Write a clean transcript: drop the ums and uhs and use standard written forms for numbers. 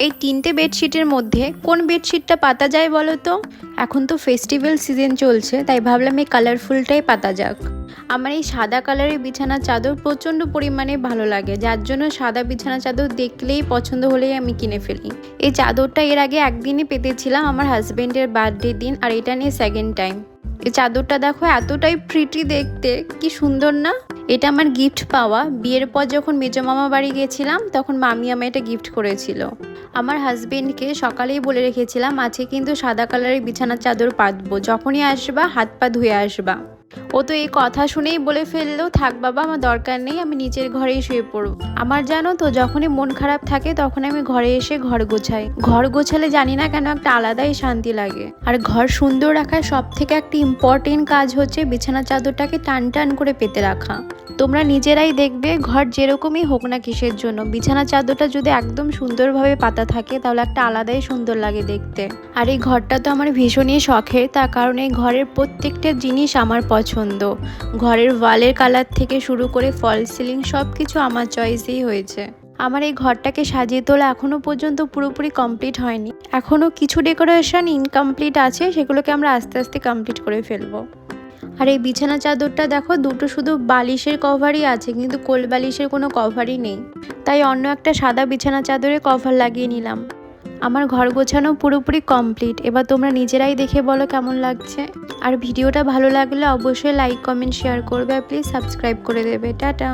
এই তিনটে বেডশিটের মধ্যে কোন বেডশিটটা পাতা যায় বলো তো? এখন তো ফেস্টিভ্যাল সিজন চলছে, তাই ভাবলাম এই কালারফুলটাই পাতা যাক। আমার এই সাদা কালারের বিছানা চাদর প্রচণ্ড পরিমাণে ভালো লাগে, যার জন্য সাদা বিছানা চাদর দেখলেই পছন্দ হলেই আমি কিনে ফেলি। এই চাদরটা এর আগে একদিনই পেতেছিলাম আমার হাজব্যান্ডের বার্থডে দিন, আর এটা নিয়ে সেকেন্ড টাইম। এই চাদরটা দেখো এতটাই প্রিটি দেখতে, কি সুন্দর না? এটা আমার গিফট পাওয়া। বিয়ের পর যখন মেজো মামা বাড়ি গেছিলাম তখন মামি আমায় এটা গিফট করেছিল। আমার হাজবেন্ডকে সকালেই বলে রেখেছিলাম আজকে কিন্তু সাদা কালারের বিছানার চাদর পাতবো, যখনই আসবা হাত পা ধুয়ে আসবা। ও তো এই কথা শুনেই বলে ফেললো, থাক বাবা আমার দরকার নেই, আমি নিচের ঘরেই শুয়ে পড়ব। আমার জানো তো যখনই মন খারাপ থাকে তখন আমি ঘরে এসে ঘর গোছাই। ঘর গোছালে জানি না কেন একটা আলাদাই শান্তি লাগে। আর ঘর সুন্দর রাখার সব থেকে একটা ইম্পর্টেন্ট কাজ হচ্ছে বিছানা চাদরটাকে টান টান করে পেতে রাখা। তোমরা নিজেরাই দেখবে ঘর যেরকমই হোক না কিসের জন্য, বিছানা চাদরটা যদি একদম সুন্দরভাবে পাতা থাকে তাহলে একটা আলাদাই সুন্দর লাগে দেখতে। আর এই ঘরটা তো আমার ভীষণই শখের, তার কারণ এই ঘরের প্রত্যেকটা জিনিস আমার পছন্দ। ঘরের ওয়ালের কালার থেকে শুরু করে ফল সিলিং সব কিছু আমার চয়েসেই হয়েছে। আমার এই ঘরটাকে সাজিয়ে তোলা এখনও পর্যন্ত পুরোপুরি কমপ্লিট হয়নি, এখনও কিছু ডেকোরেশন ইনকমপ্লিট আছে, সেগুলোকে আমরা আস্তে আস্তে কমপ্লিট করে ফেলবো। আর এই বিছানা চাদরটা দেখো দুটো শুধু বালিশের কভারই আছে, কিন্তু কোল বালিশের কোনো কভারই নেই, তাই অন্য একটা সাদা বিছানা চাদরে কভার লাগিয়ে নিলাম। আমার ঘর গোছানো পুরোপুরি কমপ্লিট। এবার তোমরা নিজেরাই দেখে বলো কেমন লাগছে। আর ভিডিওটা ভালো লাগলে অবশ্যই লাইক কমেন্ট শেয়ার করবে, আর প্লিজ সাবস্ক্রাইব করে দেবে। টাটা।